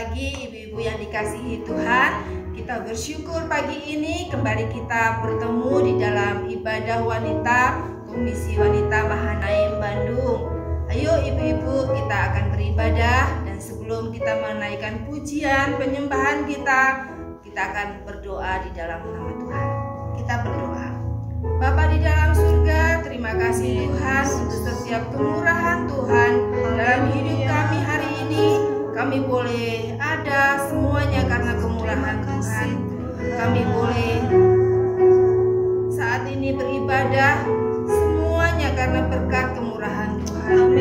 lagi ibu-ibu yang dikasihi Tuhan. Kita bersyukur pagi ini kembali kita bertemu di dalam ibadah wanita Komisi Wanita Mahanaim Bandung. Ayo ibu-ibu, kita akan beribadah, dan sebelum kita menaikkan pujian penyembahan kita akan berdoa di dalam nama Tuhan. Kita berdoa. Bapa di dalam surga, terima kasih Tuhan untuk setiap kemurahan Tuhan dalam hidup kami hari ini. Kami boleh ada semuanya karena kemurahan Tuhan. Kami boleh saat ini beribadah semuanya karena berkat kemurahan Tuhan.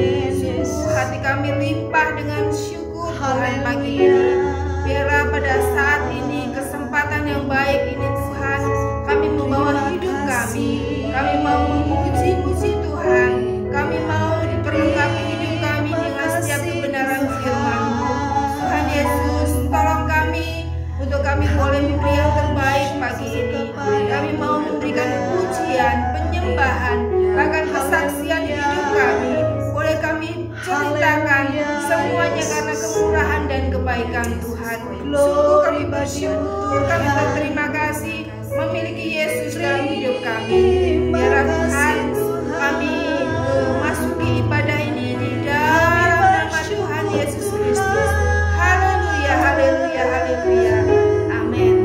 Sungguh hati kami limpah dengan syukur Tuhan pagi ini. Biarlah pada saat ini kesempatan yang baik ini Tuhan, kami membawa hidup kami. Kami mau memuji-muji Tuhan. Kami mau diperlengkapi hidup kami dengan setiap kebenaran firman-Mu. Tuhan Yesus, tolong kami untuk kami boleh memberi yang terbaik pagi ini. Kami mau memberikan pujian, penyembahan, bahkan kesaksian hidup kami. Boleh kami ceritakan semuanya karena kemurahan dan kebaikan Tuhan. Sungguh kami bersyukur, kami berterima kasih memiliki Yesus dalam hidup kami. Biarlah Tuhan kami masuki ibadah ini di dalam nama Tuhan Yesus Kristus. Haleluya, haleluya, haleluya. Amin.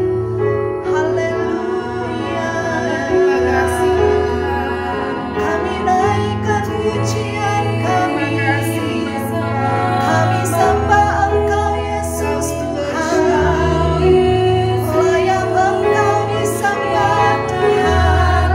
Haleluya. Terima kasih Tuhan. Kami naikkan pujian kami. Kami sembah Engkau Yesus Tuhan. Layak Engkau disembah Tuhan.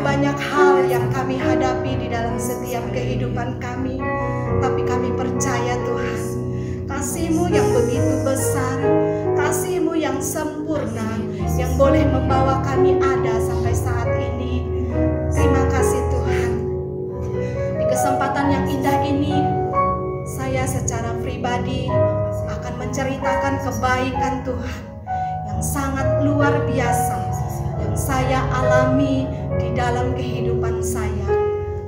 banyak hal yang kami hadapi di dalam setiap kehidupan kami, tapi kami percaya Tuhan, kasih-Mu yang begitu besar, kasih-Mu yang sempurna, yang boleh membawa kami ada sampai saat ini. Terima kasih Tuhan. Di kesempatan yang indah ini, saya secara pribadi akan menceritakan kebaikan Tuhan yang sangat luar biasa yang saya alami di dalam kehidupan saya.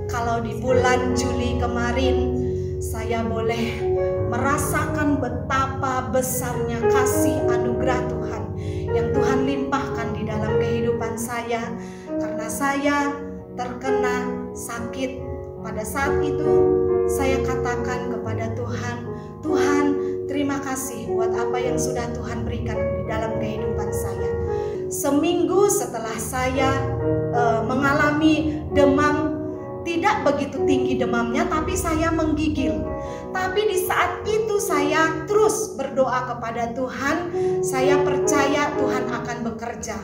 Kalau di bulan Juli kemarin, saya boleh merasakan betapa besarnya kasih anugerah Tuhan yang Tuhan limpahkan di dalam kehidupan saya, karena saya terkena sakit. Pada saat itu saya katakan kepada Tuhan, Tuhan, terima kasih buat apa yang sudah Tuhan berikan di dalam kehidupan saya. Seminggu setelah saya mengalami demam, tidak begitu tinggi demamnya, tapi saya menggigil. Tapi di saat itu saya terus berdoa kepada Tuhan. Saya percaya Tuhan akan bekerja.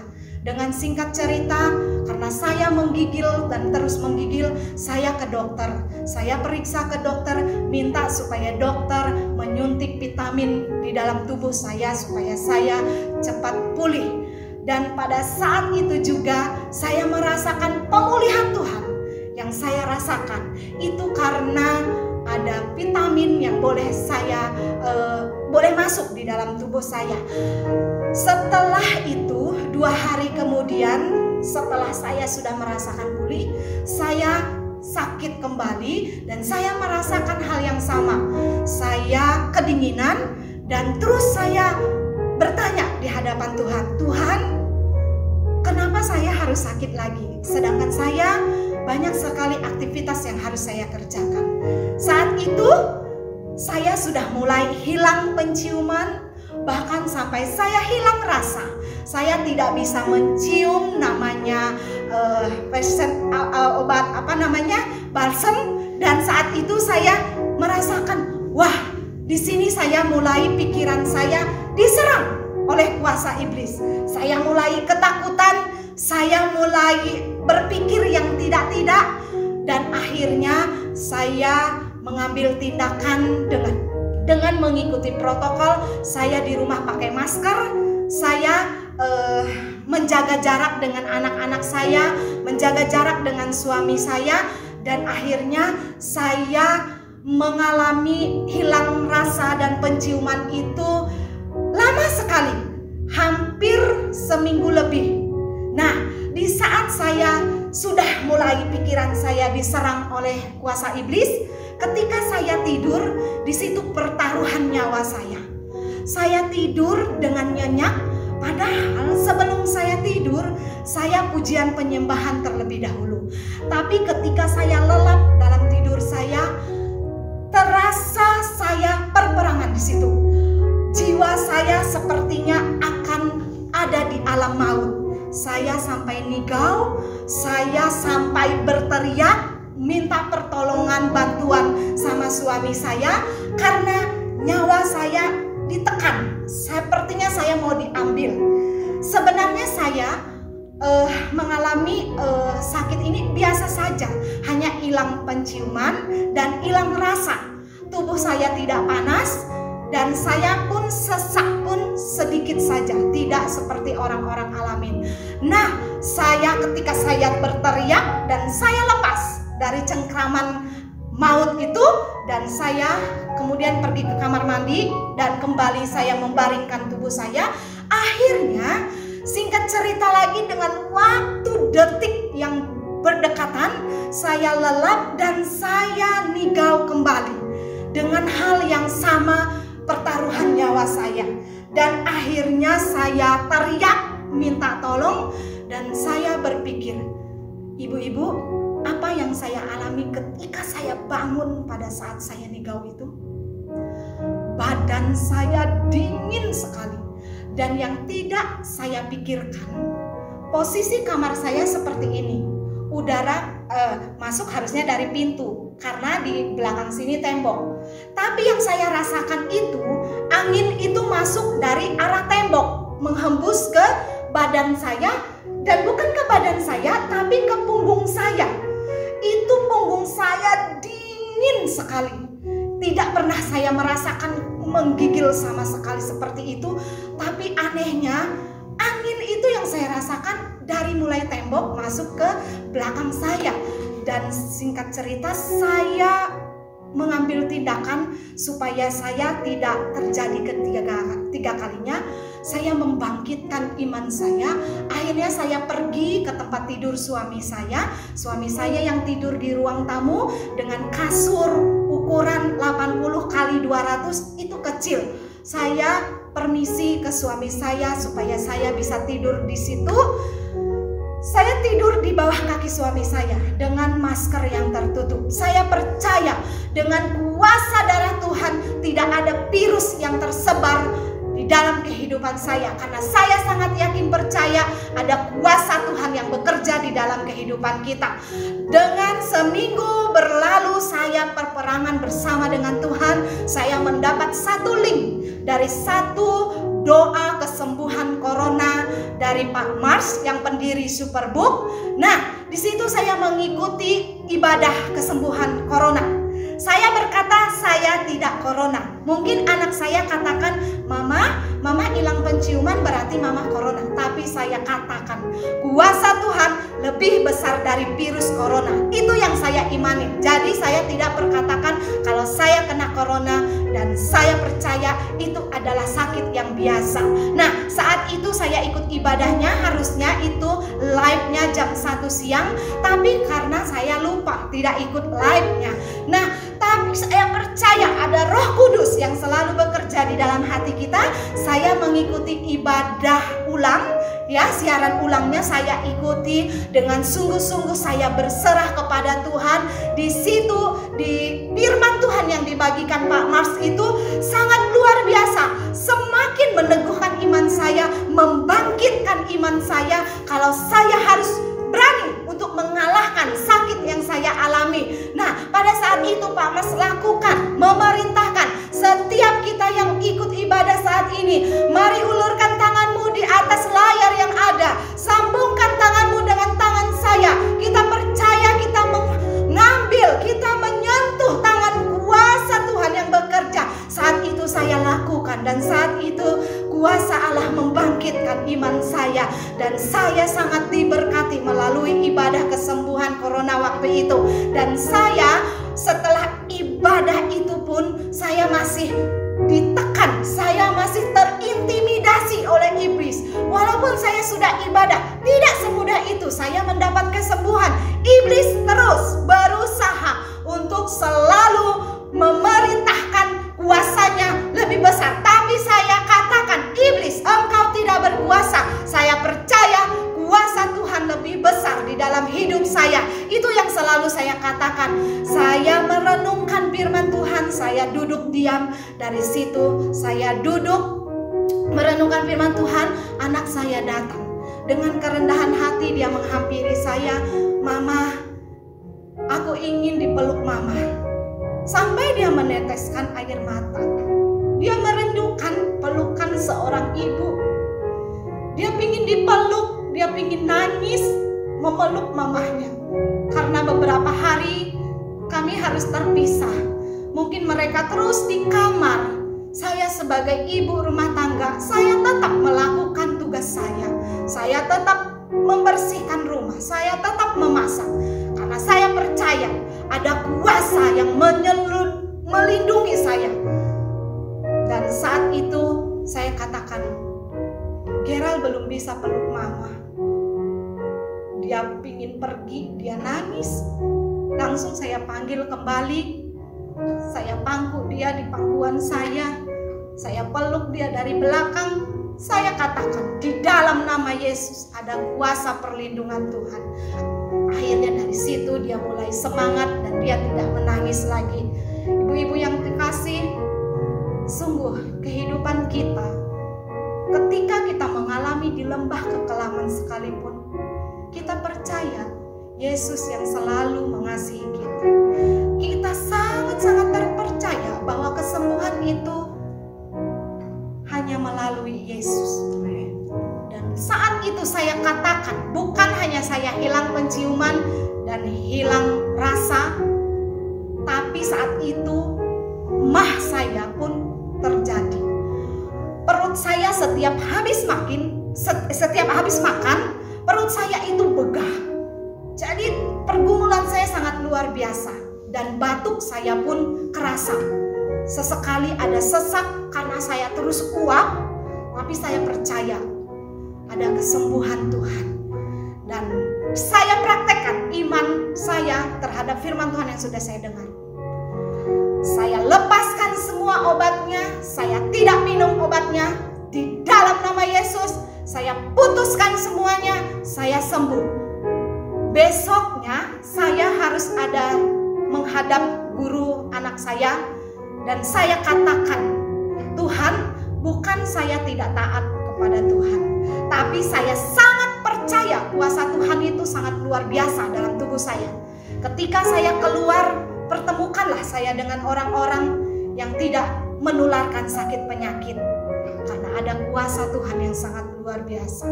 Dengan singkat cerita, karena saya menggigil dan terus menggigil, saya ke dokter. Saya periksa ke dokter, minta supaya dokter menyuntik vitamin di dalam tubuh saya supaya saya cepat pulih. Dan pada saat itu juga saya merasakan pemulihan Tuhan. Yang saya rasakan itu karena ada vitamin yang boleh boleh masuk di dalam tubuh saya. Setelah itu 2 hari kemudian, setelah saya sudah merasakan pulih, saya sakit kembali dan saya merasakan hal yang sama. Saya kedinginan dan terus saya bertanya di hadapan Tuhan, Tuhan, kenapa saya harus sakit lagi? Sedangkan saya banyak sekali aktivitas yang harus saya kerjakan. Saat itu saya sudah mulai hilang penciuman, bahkan sampai saya hilang rasa. Saya tidak bisa mencium namanya obat balsam. Dan saat itu saya merasakan, wah, di sini saya mulai pikiran saya diserang oleh kuasa iblis. Saya mulai ketakutan, saya mulai berpikir yang tidak-tidak, dan akhirnya saya mengambil tindakan dengan mengikuti protokol. Saya di rumah pakai masker, saya menjaga jarak dengan anak-anak saya, menjaga jarak dengan suami saya, dan akhirnya saya mengalami hilang rasa dan penciuman itu lama sekali, hampir seminggu lebih. Nah, di saat saya sudah mulai pikiran saya diserang oleh kuasa iblis, ketika saya tidur, di situ pertaruhan nyawa saya. Saya tidur dengan nyenyak, padahal sebelum saya tidur, saya pujian penyembahan terlebih dahulu. Tapi ketika saya lelap dalam tidur saya, terasa saya perperangan di situ. Jiwa saya sepertinya akan ada di alam maut. Saya sampai nigau, saya sampai berteriak, minta pertolongan bantuan sama suami saya karena nyawa saya ditekan. Sepertinya saya mau diambil. Sebenarnya saya mengalami sakit ini biasa saja, hanya hilang penciuman dan hilang rasa. Tubuh saya tidak panas dan saya pun sesak pun sedikit saja, tidak seperti orang-orang alamin. Nah, ketika saya berteriak dan saya lepas dari cengkraman maut itu, dan saya kemudian pergi ke kamar mandi dan kembali saya membaringkan tubuh saya. Akhirnya, singkat cerita lagi, dengan waktu detik yang berdekatan, saya lelap dan saya nigau kembali dengan hal yang sama, pertaruhan nyawa saya. Dan akhirnya saya teriak minta tolong, dan saya berpikir, ibu-ibu, apa yang saya alami ketika saya bangun pada saat saya nigau itu? Badan saya dingin sekali, dan yang tidak saya pikirkan, posisi kamar saya seperti ini. Udara masuk harusnya dari pintu, karena di belakang sini tembok. Tapi yang saya rasakan itu, angin itu masuk dari arah tembok, menghembus ke badan saya, Dan bukan ke badan saya, tapi ke punggung saya. Itu punggung saya dingin sekali. Tidak pernah saya merasakan menggigil sama sekali seperti itu. Tapi anehnya, angin itu yang saya rasakan dari mulai tembok masuk ke belakang saya. Dan singkat cerita, saya mengambil tindakan supaya saya tidak terjadi ketiga kalinya. Saya membangkitkan iman saya. Akhirnya saya pergi ke tempat tidur suami saya. Suami saya yang tidur di ruang tamu dengan kasur ukuran 80 kali 200, itu kecil. Saya permisi ke suami saya supaya saya bisa tidur di situ. Saya tidur di bawah kaki suami saya dengan masker yang tertutup. Saya percaya dengan kuasa darah Tuhan tidak ada virus yang tersebar di dalam kehidupan saya, karena saya sangat yakin percaya ada kuasa Tuhan yang bekerja di dalam kehidupan kita. Dengan seminggu berlalu saya perperangan bersama dengan Tuhan, saya mendapat satu link dari satu doa kesembuhan corona dari Pak Mars yang pendiri Superbook. Nah, di situ saya mengikuti ibadah kesembuhan corona. Saya berkata saya tidak corona. Mungkin anak saya katakan, Mama hilang penciuman berarti Mama corona. Tapi saya katakan kuasa Tuhan lebih besar dari virus corona. Itu yang saya imani. Jadi saya tidak berkatakan kalau saya kena corona, dan saya percaya itu adalah sakit yang biasa. Nah, saat itu saya ikut ibadahnya, harusnya itu live-nya jam 1 siang. Tapi karena saya lupa tidak ikut live-nya. Nah, tapi saya percaya ada Roh Kudus yang selalu bekerja di dalam hati kita. Saya mengikuti ibadah ulang, ya, siaran ulangnya saya ikuti dengan sungguh-sungguh. Saya berserah kepada Tuhan. Di situ, di firman Tuhan yang dibagikan Pak Mars itu sangat luar biasa. Semakin meneguhkan iman saya, membangkitkan iman saya kalau saya harus berani untuk mengalahkan sakit yang saya alami. Nah, pada saat itu Pak Mas lakukan, memerintahkan setiap kita yang ikut ibadah saat ini, mari ulurkan tanganmu di atas layar yang ada, sambungkan tanganmu dengan tangan saya. Kita percaya, kita mengambil, kita menyentuh tangan kuasa Tuhan yang bekerja. Saat itu saya lakukan, dan saat itu kuasa Allah membangkitkan iman saya, dan saya sangat diberkati melalui ibadah kesembuhan corona waktu itu. Dan saya setelah ibadah itu pun saya masih ditekan, saya masih terintimidasi oleh iblis. Walaupun saya sudah ibadah, tidak semudah itu saya mendapat kesembuhan. Iblis terus berusaha untuk selalu memerintahkan kuasanya lebih besar. Tapi saya katakan, iblis, engkau tidak berkuasa. Saya percaya kuasa Tuhan lebih besar di dalam hidup saya. Itu yang selalu saya katakan. Saya merenungkan firman Tuhan, saya duduk diam. Dari situ saya duduk merenungkan firman Tuhan. Anak saya datang dengan kerendahan hati, dia menghampiri saya. Mama, aku ingin dipeluk Mama. Sampai dia meneteskan air mata. Dia merindukan pelukan seorang ibu. Dia pingin dipeluk, dia pingin nangis memeluk mamahnya. Karena beberapa hari kami harus terpisah. Mungkin mereka terus di kamar. Saya sebagai ibu rumah tangga, saya tetap melakukan tugas saya. Saya tetap membersihkan rumah, saya tetap memasak. Karena saya percaya ada kuasa yang melindungi saya. Dan saat itu saya katakan, Gerald belum bisa peluk Mama. Dia pingin pergi, dia nangis. Langsung saya panggil kembali. Saya pangku dia di pangkuan saya. Saya peluk dia dari belakang. Saya katakan, di dalam nama Yesus ada kuasa perlindungan Tuhan. Akhirnya dari situ dia mulai semangat dan dia tidak menangis lagi. Ibu-ibu yang dikasih, sungguh kehidupan kita, ketika kita mengalami di lembah kekelaman sekalipun, kita percaya Yesus yang selalu mengasihi kita. Kita sangat-sangat terpercaya bahwa kesembuhan itu hanya melalui Yesus. Dan saat itu saya katakan, bukan hanya saya hilang penciuman dan hilang rasa, tapi saat itu mah saya pun terjadi. Perut saya setiap habis makan, perut saya itu begah. Jadi pergumulan saya sangat luar biasa dan batuk saya pun kerasa. Sesekali ada sesak karena saya terus uap, tapi saya percaya ada kesembuhan Tuhan. Dan saya praktekkan iman saya terhadap firman Tuhan yang sudah saya dengar. Saya lepaskan semua obatnya, saya tidak minum obatnya. Di dalam nama Yesus, saya putuskan semuanya, saya sembuh. Besoknya saya harus ada menghadap guru anak saya. Dan saya katakan, Tuhan, bukan saya tidak taat kepada Tuhan, tapi saya sangat percaya kuasa Tuhan itu sangat luar biasa dalam tubuh saya. Ketika saya keluar, pertemukanlah saya dengan orang-orang yang tidak menularkan sakit penyakit, karena ada kuasa Tuhan yang sangat luar biasa.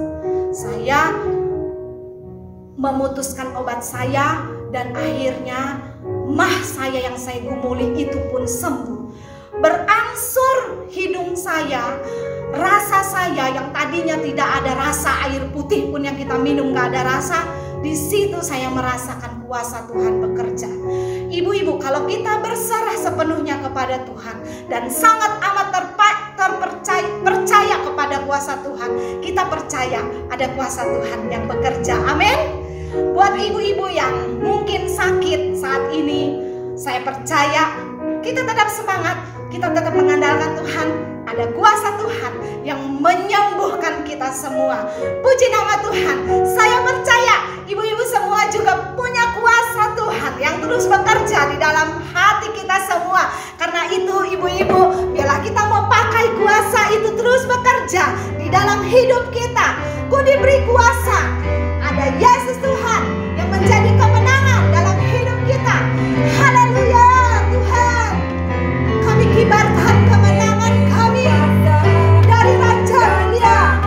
Saya memutuskan obat saya dan akhirnya mah saya yang saya gumuli itu pun sembuh. Berangsur hidung saya, rasa saya yang tadinya tidak ada rasa, air putih pun yang kita minum gak ada rasa, di situ saya merasakan kuasa Tuhan bekerja. Ibu-ibu, kalau kita berserah sepenuhnya kepada Tuhan dan sangat amat percaya kepada kuasa Tuhan, kita percaya ada kuasa Tuhan yang bekerja. Amin. Buat ibu-ibu yang mungkin sakit saat ini, saya percaya kita tetap semangat, kita tetap mengandalkan Tuhan. Ada kuasa Tuhan yang menyembuhkan kita semua. Puji nama Tuhan. Saya percaya ibu-ibu semua juga punya kuasa Tuhan yang terus bekerja di dalam hati kita semua. Karena itu ibu-ibu, biarlah kita mau pakai kuasa itu terus bekerja di dalam hidup kita. Ku diberi kuasa. Ada Yesus Tuhan yang menjadi kemenangan dalam hidup kita. Haleluya Tuhan. Kami kibarkan kemenangan kami dari Raja Mulia.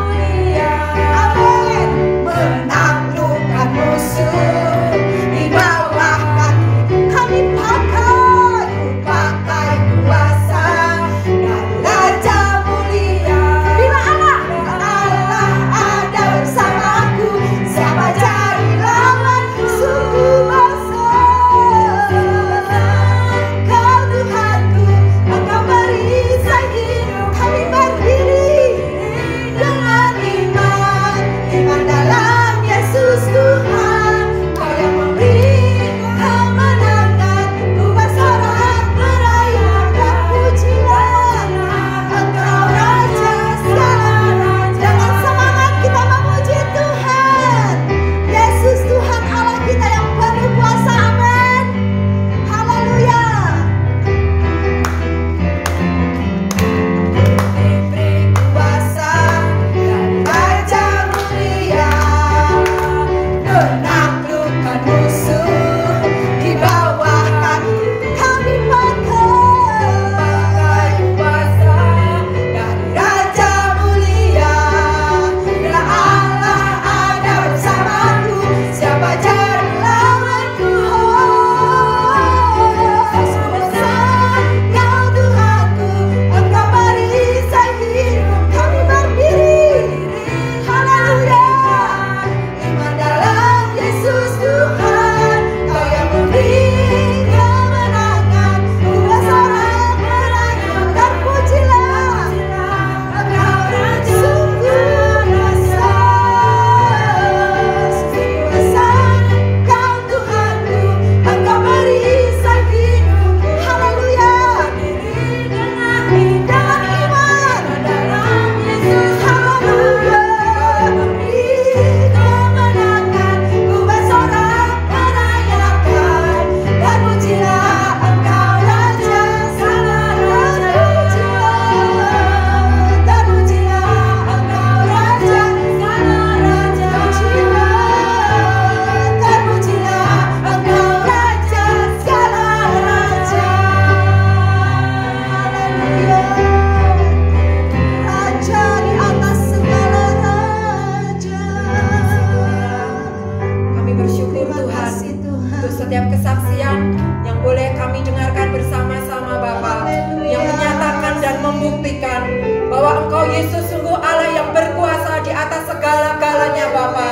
Amin. Menaklukkan musuh di bawah kaki. Kami pakai kuasa dan Raja Mulia. Bila Allah ada bersamaku, siapa jadilah setiap kesaksian yang boleh kami dengarkan bersama-sama Bapa, yang menyatakan dan membuktikan bahwa Engkau Yesus sungguh Allah yang berkuasa di atas segala-galanya Bapa,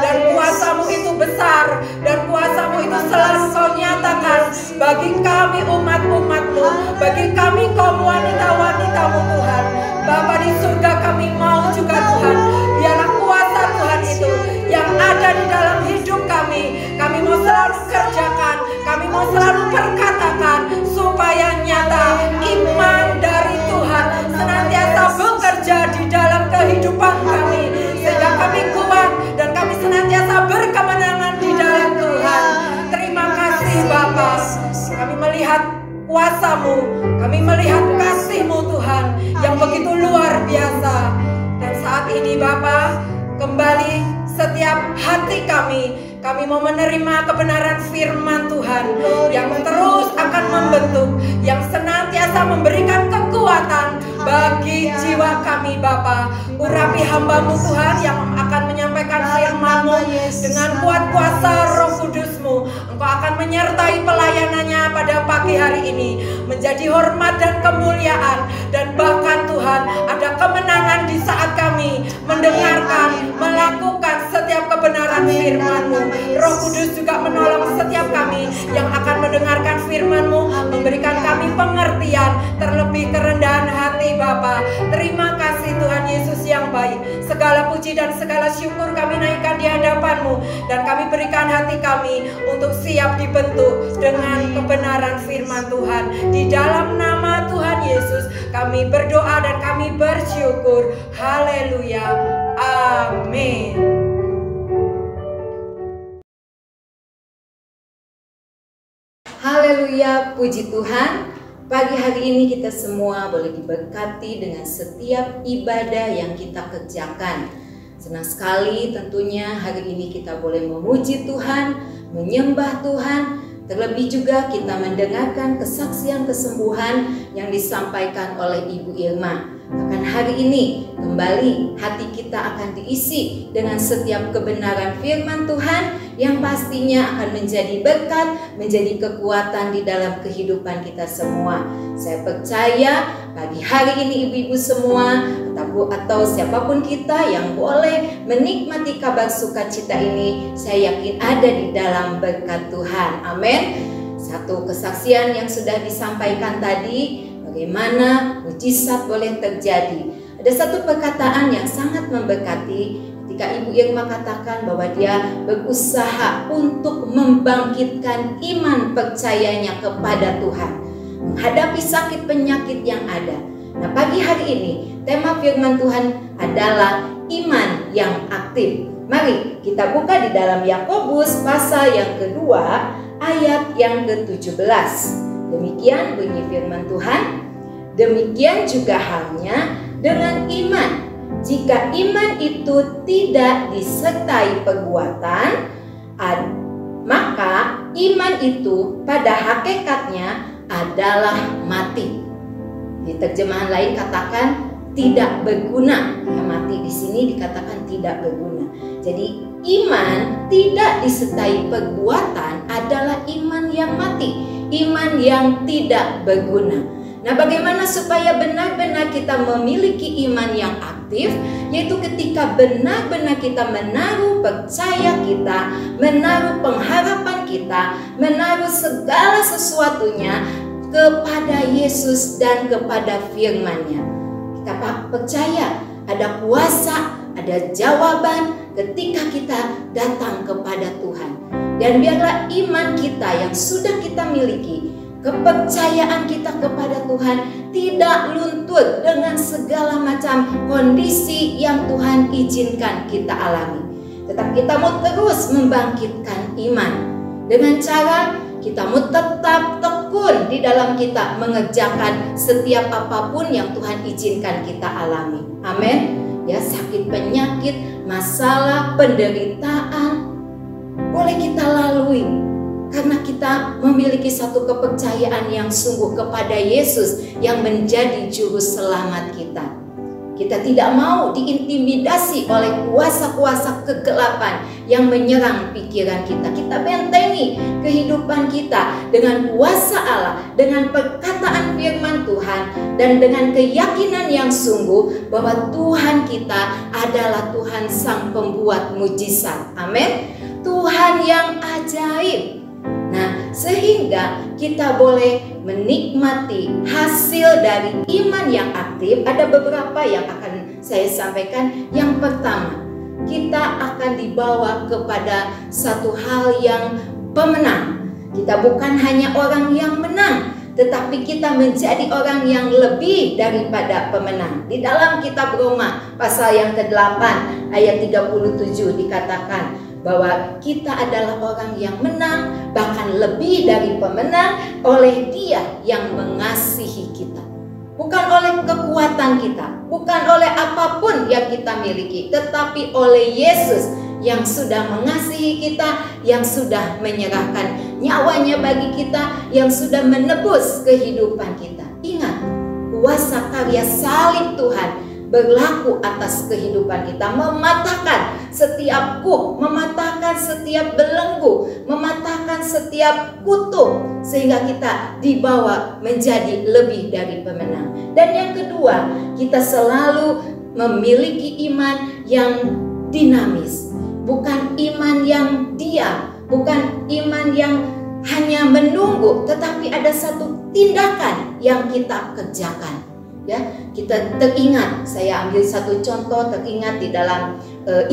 dan kuasa-Mu itu besar, dan kuasa-Mu itu selalu Kau nyatakan bagi kami umat-umat-Mu, bagi kami kaum wanita-wanita-Mu Tuhan. Bapa di surga, kami mau juga Tuhan, biarlah kuasa Tuhan itu yang ada di dalam hidup kami. Kami mau selalu kerjakan, kami mau selalu perkatakan supaya nyata iman dari Tuhan senantiasa bekerja di dalam kehidupan kami, sehingga kami kuat dan kami senantiasa berkemenangan di dalam Tuhan. Terima kasih Bapa, kami melihat kuasa-Mu, kami melihat kasih-Mu Tuhan yang begitu luar biasa. Dan saat ini Bapa, kembali setiap hati kami mau menerima kebenaran firman Tuhan yang terus akan membentuk, yang senantiasa memberikan kekuatan bagi jiwa kami Bapa. Urapi hamba-Mu Tuhan yang akan menyampaikan firman-Mu dengan kuat kuasa Roh Kudus-Mu. Engkau akan menyertai pelayanannya pada pagi hari ini, menjadi hormat dan kemuliaan, dan bahkan Tuhan ada kemenangan di saat kami mendengarkan, melakukan setiap kebenaran firman-Mu. Roh Kudus juga menolong setiap kami yang akan mendengarkan firman-Mu, memberikan kami pengertian, terlebih kerendahan hati Bapa. Terima kasih Tuhan Yesus yang baik. Segala puji dan segala syukur kami naikkan di hadapan-Mu, dan kami berikan hati kami untuk siap dibentuk dengan kebenaran firman Tuhan. Di dalam nama Tuhan Yesus kami berdoa dan kami bersyukur. Haleluya. Amin. Haleluya, puji Tuhan. Pagi hari ini kita semua boleh diberkati dengan setiap ibadah yang kita kerjakan. Senang sekali tentunya hari ini kita boleh memuji Tuhan, menyembah Tuhan. Terlebih juga kita mendengarkan kesaksian kesembuhan yang disampaikan oleh Ibu Irma. Akan hari ini kembali hati kita akan diisi dengan setiap kebenaran firman Tuhan yang pastinya akan menjadi berkat, menjadi kekuatan di dalam kehidupan kita semua. Saya percaya pagi hari ini ibu-ibu semua atau siapapun kita yang boleh menikmati kabar sukacita ini, saya yakin ada di dalam berkat Tuhan. Amin. Satu kesaksian yang sudah disampaikan tadi, bagaimana mujizat boleh terjadi. Ada satu perkataan yang sangat memberkati ketika Ibu Irma katakan bahwa dia berusaha untuk membangkitkan iman percayanya kepada Tuhan menghadapi sakit penyakit yang ada. Nah, pagi hari ini tema firman Tuhan adalah iman yang aktif. Mari kita buka di dalam Yakobus pasal yang kedua ayat yang ke-17. Demikian bunyi firman Tuhan. Demikian juga halnya dengan iman. Jika iman itu tidak disertai perbuatan, maka iman itu pada hakikatnya adalah mati. Di terjemahan lain katakan tidak berguna. Ya, mati di sini dikatakan tidak berguna. Jadi iman tidak disertai perbuatan adalah iman yang mati, iman yang tidak berguna. Nah, bagaimana supaya benar-benar kita memiliki iman yang aktif? Yaitu ketika benar-benar kita menaruh percaya kita, menaruh pengharapan kita, menaruh segala sesuatunya kepada Yesus dan kepada firman-Nya. Kita percaya ada kuasa, ada jawaban ketika kita datang kepada Tuhan. Dan biarlah iman kita yang sudah kita miliki, kepercayaan kita kepada Tuhan tidak luntur dengan segala macam kondisi yang Tuhan izinkan kita alami. Tetapi kita mau terus membangkitkan iman dengan cara kita mau tetap tekun di dalam kita mengerjakan setiap apapun yang Tuhan izinkan kita alami. Amin. Ya, sakit penyakit, masalah, penderitaan boleh kita lalui karena kita memiliki satu kepercayaan yang sungguh kepada Yesus yang menjadi juru selamat kita. Kita tidak mau diintimidasi oleh kuasa-kuasa kegelapan yang menyerang pikiran kita. Kita bentengi kehidupan kehidupan kita dengan kuasa Allah, dengan perkataan firman Tuhan, dan dengan keyakinan yang sungguh bahwa Tuhan kita adalah Tuhan sang pembuat mujizat. Amin. Tuhan yang ajaib. Nah, sehingga kita boleh menikmati hasil dari iman yang aktif. Ada beberapa yang akan saya sampaikan. Yang pertama, kita akan dibawa kepada satu hal yang pemenang. Kita bukan hanya orang yang menang, tetapi kita menjadi orang yang lebih daripada pemenang. Di dalam kitab Roma pasal yang ke-8 ayat 37 dikatakan bahwa kita adalah orang yang menang, bahkan lebih dari pemenang oleh Dia yang mengasihi kita. Bukan oleh kekuatan kita, bukan oleh apapun yang kita miliki, tetapi oleh Yesus yang sudah mengasihi kita, yang sudah menyerahkan nyawanya bagi kita, yang sudah menebus kehidupan kita. Ingat, kuasa karya salib Tuhan berlaku atas kehidupan kita, mematahkan setiap kuk, mematahkan setiap belenggu, mematahkan setiap kutuk, sehingga kita dibawa menjadi lebih dari pemenang. Dan yang kedua, kita selalu memiliki iman yang dinamis, bukan iman yang diam, bukan iman yang hanya menunggu, tetapi ada satu tindakan yang kita kerjakan. Ya, kita teringat, saya ambil satu contoh, teringat di dalam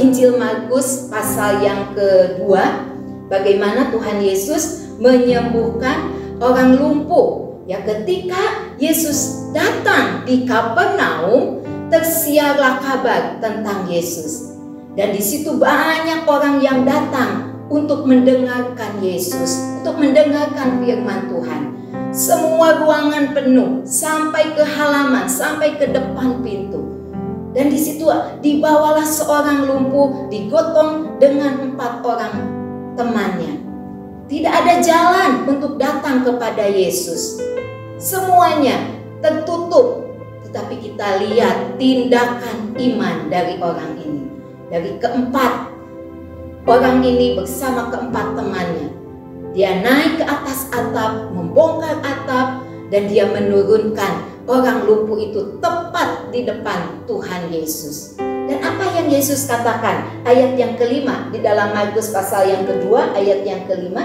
Injil Markus pasal yang kedua, bagaimana Tuhan Yesus menyembuhkan orang lumpuh. Ya, ketika Yesus datang di Kapernaum, tersiarlah kabar tentang Yesus, dan di situ banyak orang yang datang untuk mendengarkan Yesus, untuk mendengarkan firman Tuhan. Semua ruangan penuh sampai ke halaman, sampai ke depan pintu. Dan di situ dibawalah seorang lumpuh, digotong dengan 4 orang temannya. Tidak ada jalan untuk datang kepada Yesus. Semuanya tertutup. Tetapi kita lihat tindakan iman dari orang ini. Dari keempat orang ini bersama keempat temannya. Dia naik ke atas atap, membongkar atap, dan dia menurunkan orang lumpuh itu tepat di depan Tuhan Yesus. Dan apa yang Yesus katakan? Ayat yang kelima di dalam Markus pasal yang kedua, ayat yang kelima.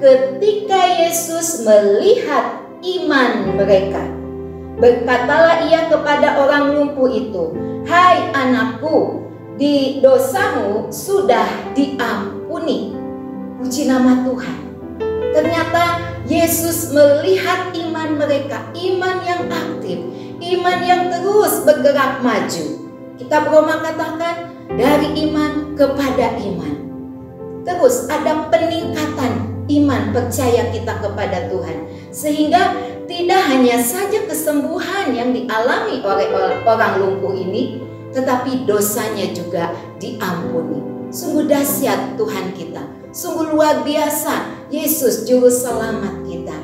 Ketika Yesus melihat iman mereka, berkatalah ia kepada orang lumpuh itu, "Hai anakku, di dosamu sudah diampuni." Puji nama Tuhan. Ternyata Yesus melihat iman mereka, iman yang aktif, iman yang terus bergerak maju. Kitab Roma katakan dari iman kepada iman. Terus ada peningkatan iman percaya kita kepada Tuhan. Sehingga tidak hanya saja kesembuhan yang dialami oleh orang lumpuh ini, tetapi dosanya juga diampuni. Sungguh dahsyat Tuhan kita. Sungguh luar biasa Yesus juru selamat kita.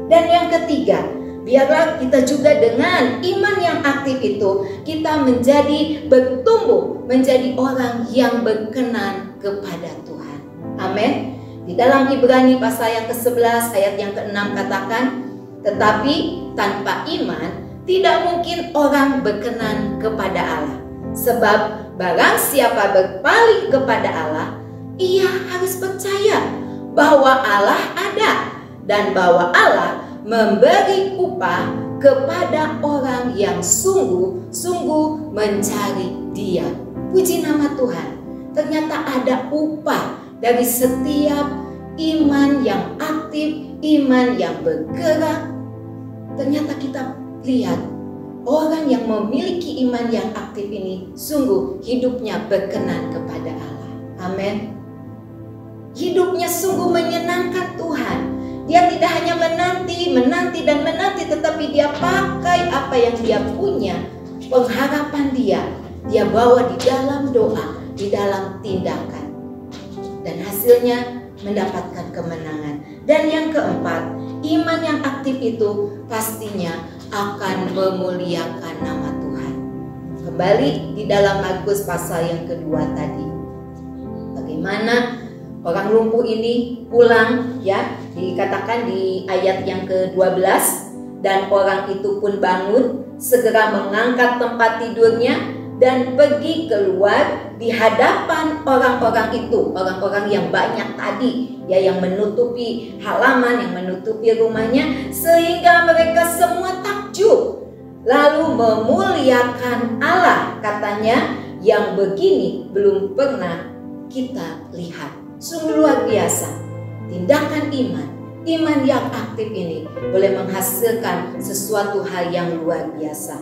Dan yang ketiga, biarlah kita juga dengan iman yang aktif itu, kita menjadi bertumbuh, menjadi orang yang berkenan kepada Tuhan. Amin. Di dalam Ibrani pasal yang ke-11 ayat yang ke-6 katakan, tetapi tanpa iman tidak mungkin orang berkenan kepada Allah. Sebab barang siapa berpaling kepada Allah, ia harus percaya bahwa Allah ada dan bahwa Allah memberi upah kepada orang yang sungguh-sungguh mencari Dia. Puji nama Tuhan. Ternyata ada upah dari setiap iman yang aktif, iman yang bergerak. Ternyata kita lihat orang yang memiliki iman yang aktif ini sungguh hidupnya berkenan kepada Allah. Amin. Hidupnya sungguh menyenangkan Tuhan. Dia tidak hanya menanti, tetapi dia pakai apa yang dia punya, pengharapan dia bawa di dalam doa, di dalam tindakan. Dan hasilnya mendapatkan kemenangan. Dan yang keempat, iman yang aktif itu pastinya akan memuliakan nama Tuhan. Kembali di dalam Markus pasal yang kedua tadi. Bagaimana orang lumpuh ini pulang, ya, dikatakan di ayat yang ke-12, dan orang itu pun bangun, segera mengangkat tempat tidurnya dan pergi keluar di hadapan orang-orang itu, orang-orang yang banyak tadi, ya, yang menutupi halaman, yang menutupi rumahnya, sehingga mereka semua takjub, lalu memuliakan Allah, katanya, yang begini belum pernah kita lihat. Sungguh luar biasa tindakan iman yang aktif ini boleh menghasilkan sesuatu hal yang luar biasa.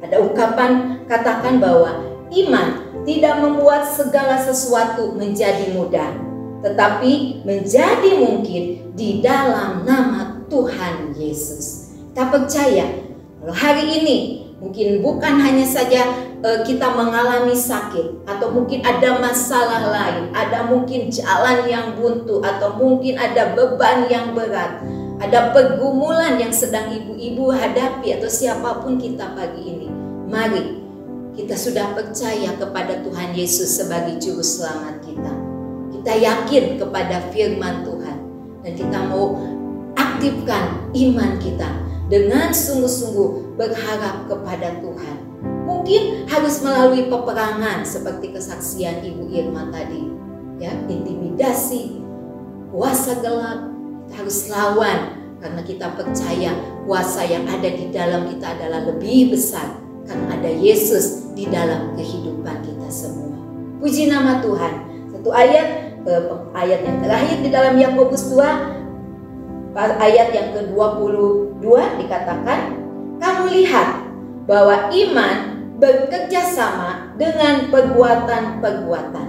Ada ungkapan katakan bahwa iman tidak membuat segala sesuatu menjadi mudah, tetapi menjadi mungkin di dalam nama Tuhan Yesus. Kita percaya kalau hari ini mungkin bukan hanya saja kita mengalami sakit, atau mungkin ada masalah lain, ada mungkin jalan yang buntu, atau mungkin ada beban yang berat, ada pergumulan yang sedang ibu-ibu hadapi, atau siapapun kita pagi ini. Mari kita sudah percaya kepada Tuhan Yesus sebagai juru selamat kita. Kita yakin kepada firman Tuhan, dan kita mau aktifkan iman kita dengan sungguh-sungguh berharap kepada Tuhan. Mungkin harus melalui peperangan seperti kesaksian Ibu Irma tadi, ya, intimidasi, kuasa gelap, kita harus lawan karena kita percaya kuasa yang ada di dalam kita adalah lebih besar karena ada Yesus di dalam kehidupan kita semua. Puji nama Tuhan. Satu ayat yang terakhir di dalam Yakobus 2 ayat yang ke-22 dikatakan, kamu lihat bahwa iman bekerja sama dengan perbuatan-perbuatan,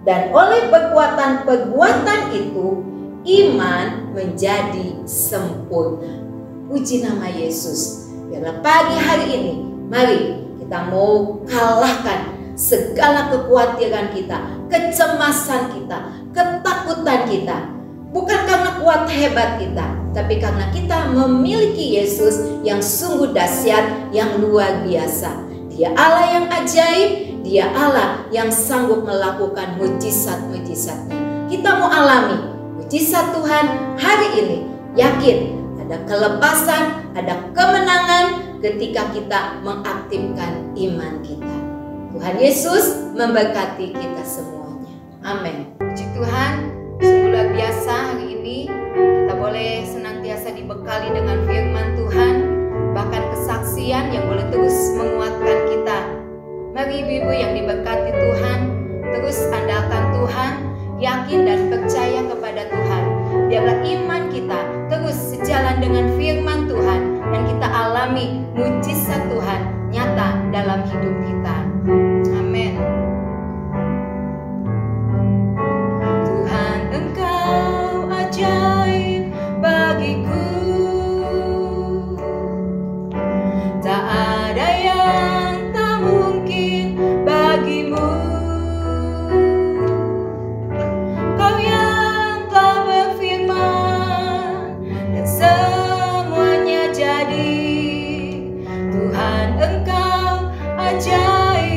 dan oleh perbuatan-perbuatan itu iman menjadi sempurna. Puji nama Yesus. Biarlah pagi hari ini mari kita mau kalahkan segala kekhawatiran kita, kecemasan kita, ketakutan kita. Bukan karena kuat hebat kita, tapi karena kita memiliki Yesus yang sungguh dahsyat, yang luar biasa. Dia Allah yang ajaib, Dia Allah yang sanggup melakukan mujizat-mujizatnya. Kita mau alami mujizat Tuhan hari ini. Yakin ada kelepasan, ada kemenangan ketika kita mengaktifkan iman kita. Tuhan Yesus memberkati kita semuanya. Amin. Puji Tuhan, sungguh luar biasa hari ini kita boleh senantiasa dibekali dengan firman Tuhan, bahkan kesaksian yang boleh terus menguatkan kita. Mari ibu-ibu yang diberkati Tuhan, terus andalkan Tuhan, yakin dan percaya kepada Tuhan. Biarlah iman kita terus sejalan dengan firman Tuhan, dan kita alami mujizat Tuhan nyata dalam hidup kita. Amin. Tuhan, Engkau ajaib bagiku, tak ada yang tak mungkin bagimu. Kau yang telah berfirman dan semuanya jadi. Tuhan, Engkau ajaib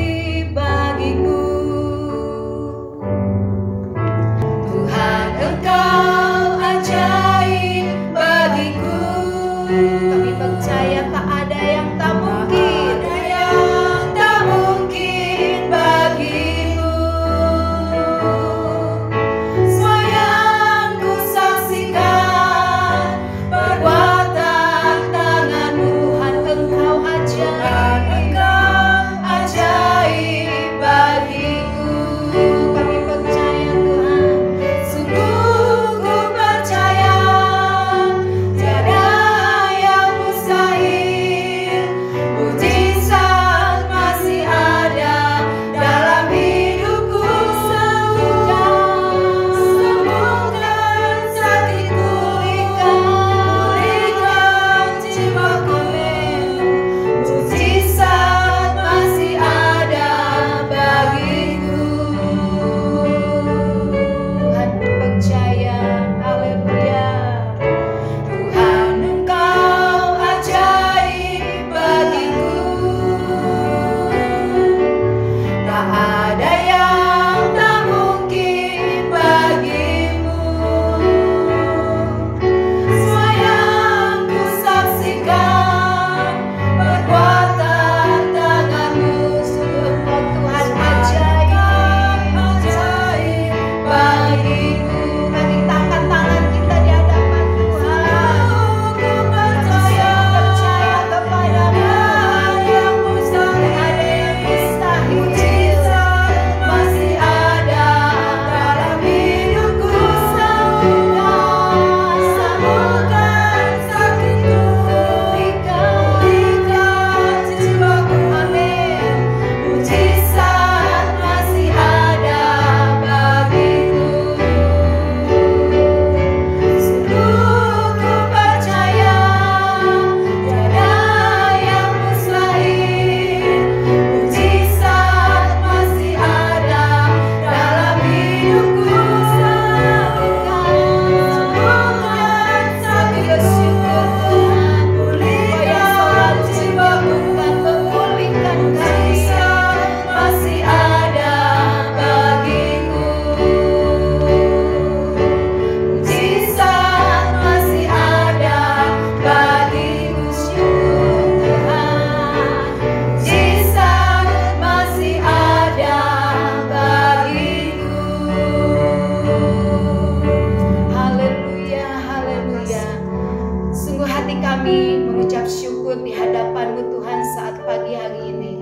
hati kami mengucap syukur di hadapan-Mu Tuhan saat pagi hari ini.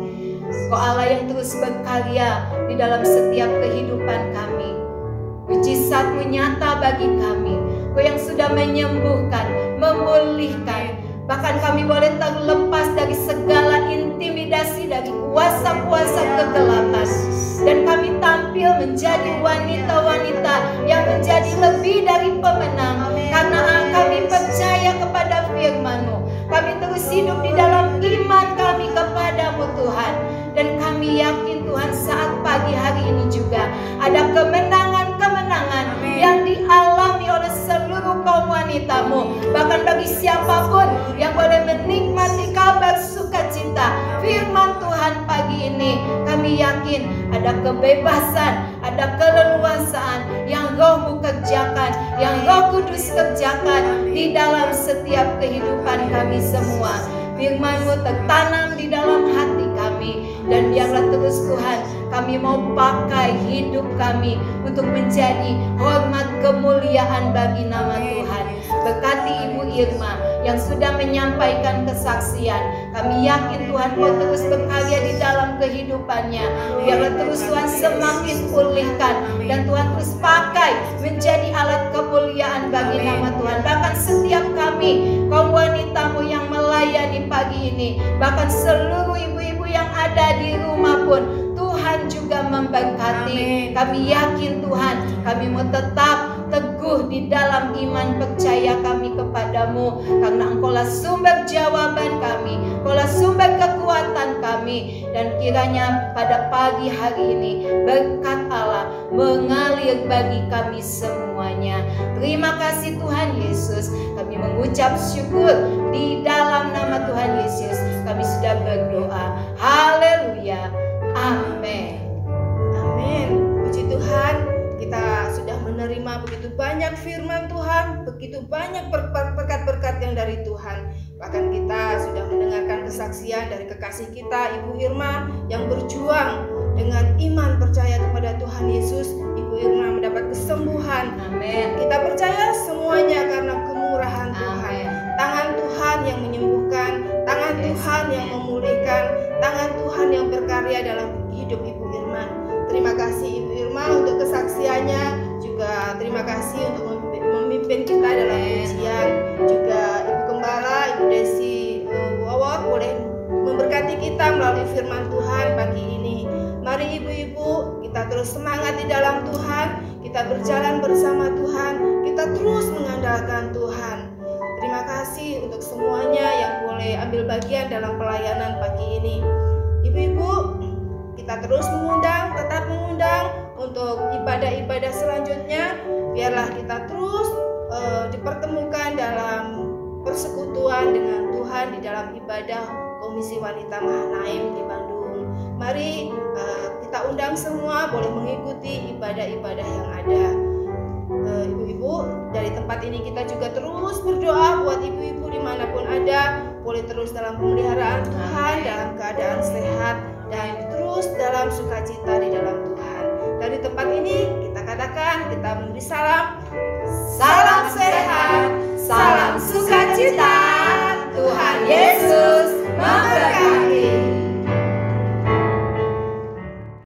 Kau Allah yang terus berkarya di dalam setiap kehidupan kami. Mujizat-Mu nyata bagi kami. Kau yang sudah menyembuhkan, memulihkan. Bahkan kami boleh terlepas dari segala intimidasi dari kuasa-kuasa kegelapan. Dan kami tampil menjadi wanita-wanita yang menjadi lebih dari pemenang. Karena kami percaya kepada firman-Mu. Kami terus hidup di dalam iman kami kepada-Mu Tuhan. Dan kami yakin Tuhan saat pagi hari ini juga ada kemenangan-kemenangan yang dialami oleh seluruh kaum wanita-Mu. Bahkan bagi siapapun yang boleh menikmati kabar sukacita firman Tuhan pagi ini, kami yakin ada kebebasan, ada keleluasaan yang Roh-Mu kerjakan, yang Roh Kudus kerjakan di dalam setiap kehidupan kami semua. Firman-Mu tertanam di dalam hati kami. Dan biarlah terus Tuhan, kami mau pakai hidup kami untuk menjadi hormat kemuliaan bagi nama Tuhan. Berkati Ibu Irma yang sudah menyampaikan kesaksian. Kami yakin Tuhan Kau terus berkarya di dalam kehidupannya. Biarlah terus Tuhan semakin pulihkan. Dan Tuhan terus pakai menjadi alat kemuliaan bagi nama Tuhan. Bahkan setiap kami, kaum wanita-Mu yang melayani pagi ini, bahkan seluruh ibu-ibu yang ada di rumah pun, Tuhan juga memberkati. Kami yakin Tuhan, kami mau tetap teguh di dalam iman percaya kami kepadamu, karena Engkaulah sumber jawaban kami, Engkaulah sumber kekuatan kami. Dan kiranya pada pagi hari ini berkat Allah mengalir bagi kami semuanya. Terima kasih Tuhan Yesus, kami mengucap syukur di dalam nama Tuhan Yesus. Kami sudah berdoa. Haleluya. Amin. Amin. Puji Tuhan, kita sudah menerima begitu banyak firman Tuhan, begitu banyak berkat-berkat yang dari Tuhan. Bahkan kita sudah mendengarkan kesaksian dari kekasih kita, Ibu Irma, yang berjuang dengan iman percaya kepada Tuhan Yesus. Ibu Irma mendapat kesembuhan. Amin. Kita percaya semuanya karena kemurahan Tuhan. Amin. Tangan Tuhan yang menyembuhkan, tangan Tuhan yang memulihkan, tangan Tuhan yang berkarya dalam hidup Ibu Irma. Terima kasih Ibu Irma untuk kesaksiannya, juga terima kasih untuk memimpin kita dalam pujian. Juga Ibu Gembala, Ibu Desi Wawot boleh memberkati kita melalui firman Tuhan pagi ini. Mari ibu-ibu, kita terus semangat di dalam Tuhan, kita berjalan bersama Tuhan, kita terus mengandalkan Tuhan. Terima kasih untuk semuanya yang boleh ambil bagian dalam pelayanan pagi ini. Ibu-ibu, kita terus tetap mengundang untuk ibadah-ibadah selanjutnya. Biarlah kita terus dipertemukan dalam persekutuan dengan Tuhan di dalam ibadah Komisi Wanita Mahanaim di Bandung. Mari kita undang semua boleh mengikuti ibadah-ibadah yang ada. Ibu-ibu, dari tempat ini kita juga terus berdoa buat ibu-ibu dimanapun ada, boleh terus dalam pemeliharaan Tuhan, dalam keadaan sehat, dan terus dalam sukacita di dalam Tuhan. Dari tempat ini kita katakan, kita memberi salam.